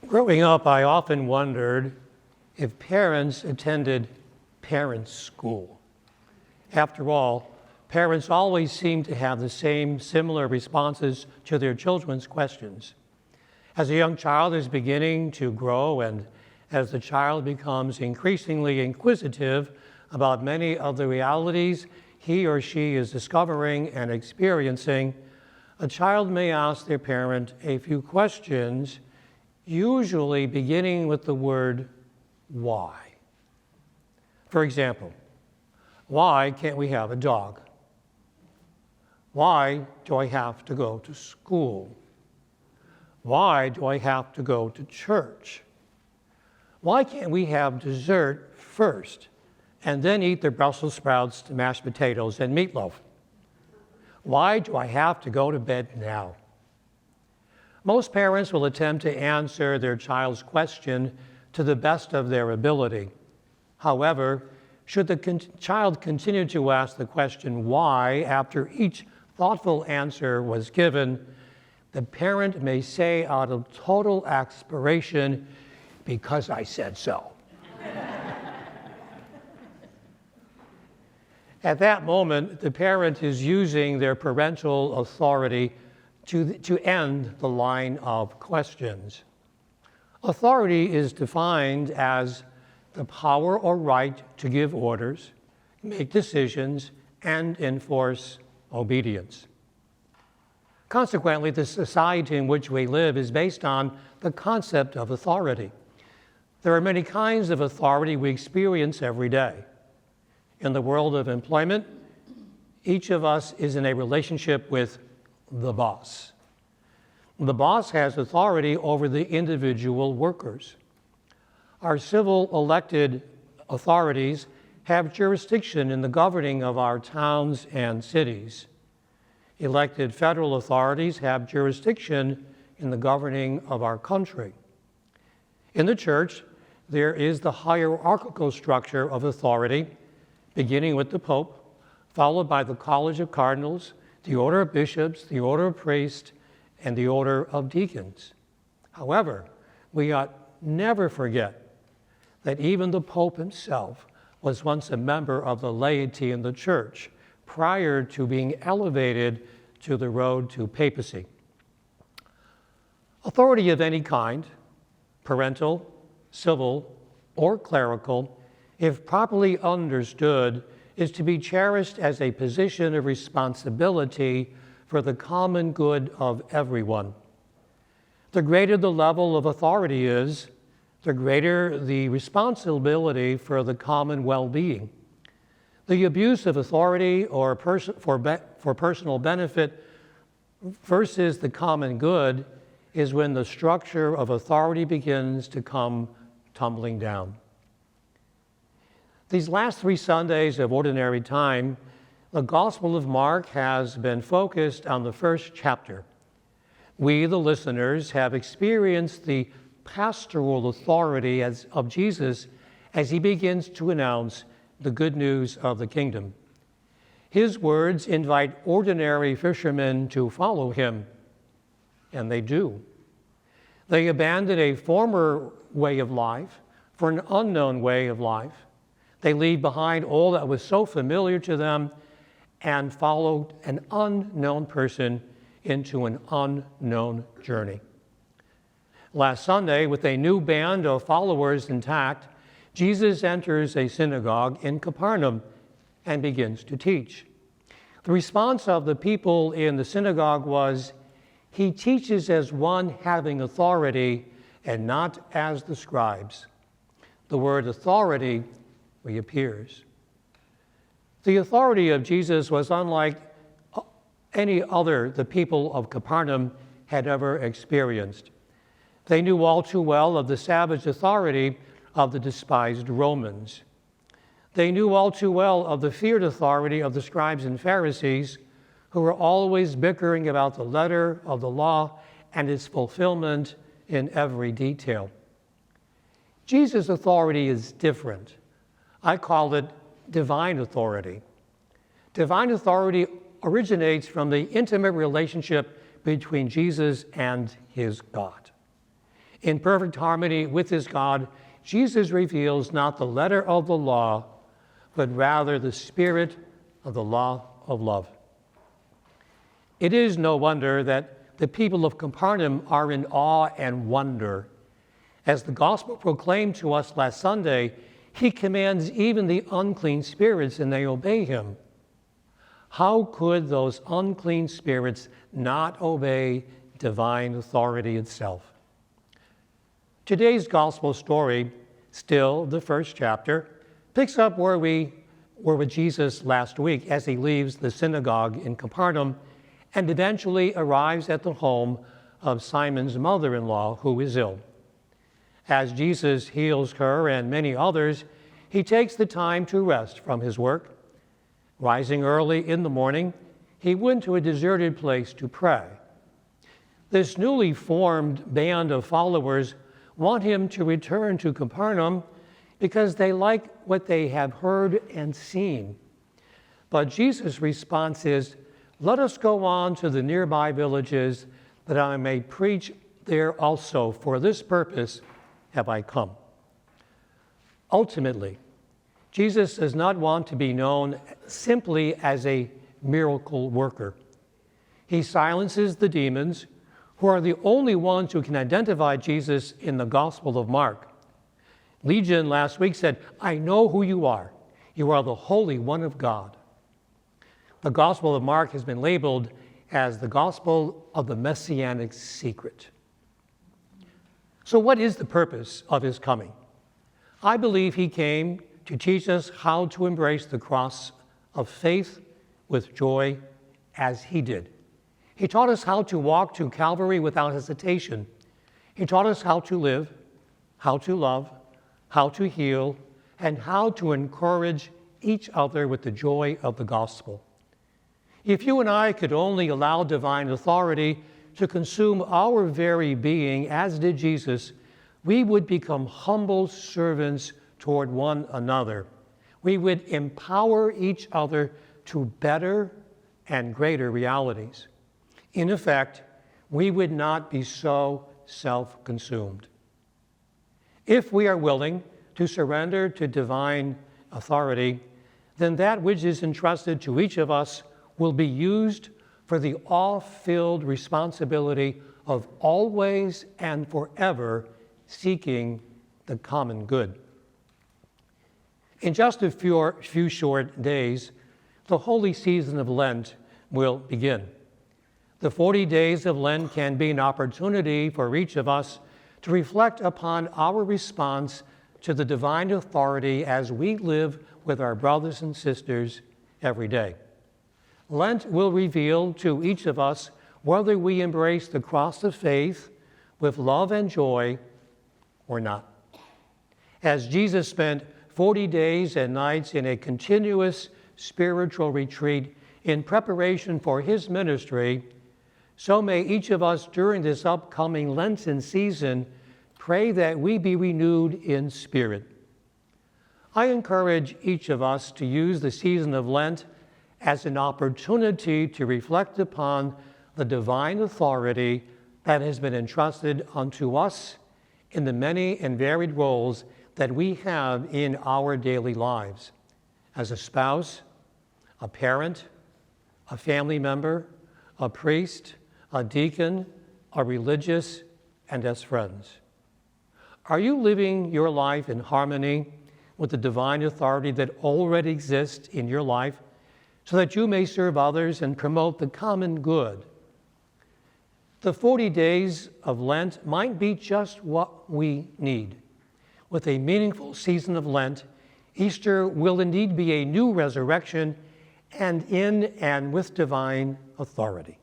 Growing up, I often wondered if parents attended parent school. After all, parents always seem to have the same similar responses to their children's questions. As a young child is beginning to grow and as the child becomes increasingly inquisitive about many of the realities he or she is discovering and experiencing, a child may ask their parent a few questions, usually beginning with the word why. For example, why can't we have a dog? Why do I have to go to school? Why do I have to go to church? Why can't we have dessert first and then eat the Brussels sprouts, the mashed potatoes, and meatloaf? Why do I have to go to bed now? Most parents will attempt to answer their child's question to the best of their ability. However, should the child continue to ask the question why after each thoughtful answer was given, the parent may say out of total exasperation, "Because I said so." At that moment, the parent is using their parental authority to end the line of questions. Authority is defined as the power or right to give orders, make decisions, and enforce obedience. Consequently, the society in which we live is based on the concept of authority. There are many kinds of authority we experience every day. In the world of employment, each of us is in a relationship with the boss. The boss has authority over the individual workers. Our civil elected authorities have jurisdiction in the governing of our towns and cities. Elected federal authorities have jurisdiction in the governing of our country. In the church, there is the hierarchical structure of authority, beginning with the Pope, followed by the College of Cardinals, the Order of Bishops, the Order of Priests, and the Order of Deacons. However, we ought never forget that even the Pope himself was once a member of the laity in the church prior to being elevated to the road to papacy. Authority of any kind, parental, civil, or clerical, if properly understood, is to be cherished as a position of responsibility for the common good of everyone. The greater the level of authority is, the greater the responsibility for the common well-being. The abuse of authority or for personal benefit versus the common good is when the structure of authority begins to come tumbling down. These last 3 Sundays of Ordinary Time, the Gospel of Mark has been focused on the first chapter. We, the listeners, have experienced the pastoral authority of Jesus as he begins to announce the good news of the kingdom. His words invite ordinary fishermen to follow him, and they do. They abandon a former way of life for an unknown way of life. They leave behind all that was so familiar to them and followed an unknown person into an unknown journey. Last Sunday, with a new band of followers intact, Jesus enters a synagogue in Capernaum and begins to teach. The response of the people in the synagogue was, "He teaches as one having authority and not as the scribes." The word authority reappears. The authority of Jesus was unlike any other the people of Capernaum had ever experienced. They knew all too well of the savage authority of the despised Romans. They knew all too well of the feared authority of the scribes and Pharisees, who were always bickering about the letter of the law and its fulfillment in every detail. Jesus' authority is different. I call it divine authority. Divine authority originates from the intimate relationship between Jesus and his God. In perfect harmony with his God, Jesus reveals not the letter of the law, but rather the spirit of the law of love. It is no wonder that the people of Capernaum are in awe and wonder. As the gospel proclaimed to us last Sunday, he commands even the unclean spirits and they obey him. How could those unclean spirits not obey divine authority itself? Today's gospel story, still the first chapter, picks up where we were with Jesus last week as he leaves the synagogue in Capernaum and eventually arrives at the home of Simon's mother-in-law, who is ill. As Jesus heals her and many others, he takes the time to rest from his work. Rising early in the morning, he went to a deserted place to pray. This newly formed band of followers want him to return to Capernaum because they like what they have heard and seen. But Jesus' response is, "Let us go on to the nearby villages that I may preach there also. For this purpose have I come." Ultimately, Jesus does not want to be known simply as a miracle worker. He silences the demons, who are the only ones who can identify Jesus in the Gospel of Mark. Legion last week said, "I know who you are. You are the Holy One of God." The Gospel of Mark has been labeled as the Gospel of the Messianic secret. So what is the purpose of his coming? I believe he came to teach us how to embrace the cross of faith with joy as he did. He taught us how to walk to Calvary without hesitation. He taught us how to live, how to love, how to heal, and how to encourage each other with the joy of the gospel. If you and I could only allow divine authority to consume our very being, as did Jesus, we would become humble servants toward one another. We would empower each other to better and greater realities. In effect, we would not be so self-consumed. If we are willing to surrender to divine authority, then that which is entrusted to each of us will be used for the awe-filled responsibility of always and forever seeking the common good. In just a few short days, the holy season of Lent will begin. The 40 days of Lent can be an opportunity for each of us to reflect upon our response to the divine authority as we live with our brothers and sisters every day. Lent will reveal to each of us whether we embrace the cross of faith with love and joy or not. As Jesus spent 40 days and nights in a continuous spiritual retreat in preparation for his ministry, so may each of us during this upcoming Lenten season pray that we be renewed in spirit. I encourage each of us to use the season of Lent as an opportunity to reflect upon the divine authority that has been entrusted unto us in the many and varied roles that we have in our daily lives as a spouse, a parent, a family member, a priest, a deacon, a religious, and as friends. Are you living your life in harmony with the divine authority that already exists in your life so that you may serve others and promote the common good? The 40 days of Lent might be just what we need. With a meaningful season of Lent, Easter will indeed be a new resurrection and in and with divine authority.